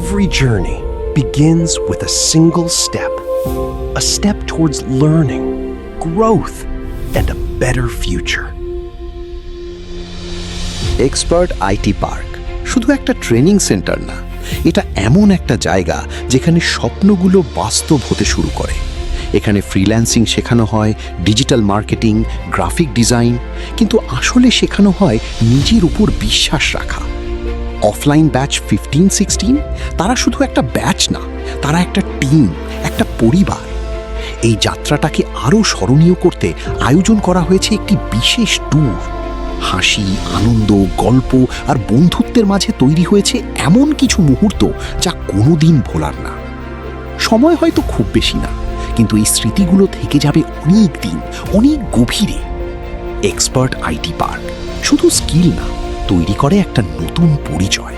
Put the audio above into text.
Every journey begins with a single step towards learning, growth, and a better future. Expert IT park শুধু একটা training centre না, এটা এমন একটা জায়গা যেখানে স্বপ্নগুলো বাস্তব হতে শুরু করে। এখানে ফ্রিল্যান্সিং শেখানো হয়, ডিজিটাল মার্কেটিং, গ্রাফিক ডিজাইন, কিন্তু আসলে শেখানো হয় নিজের উপর বিশ্বাস রাখা। অফলাইন ব্যাচ 15-16 তারা শুধু একটা ব্যাচ না, তারা একটা টিম, একটা পরিবার। এই যাত্রাটাকে আরও স্মরণীয় করতে আয়োজন করা হয়েছে একটি বিশেষ ট্যুর। হাসি, আনন্দ, গল্প আর বন্ধুত্বের মাঝে তৈরি হয়েছে এমন কিছু মুহূর্ত যা কোনোদিন ভোলার না। সময় হয়তো খুব বেশি না, কিন্তু এই স্মৃতিগুলো থেকে যাবে অনেক দিন, অনেক গভীরে। এক্সপার্ট আইটি পার্ক শুধু স্কিল না, তৈরি করে একটা নতুন পরিচয়।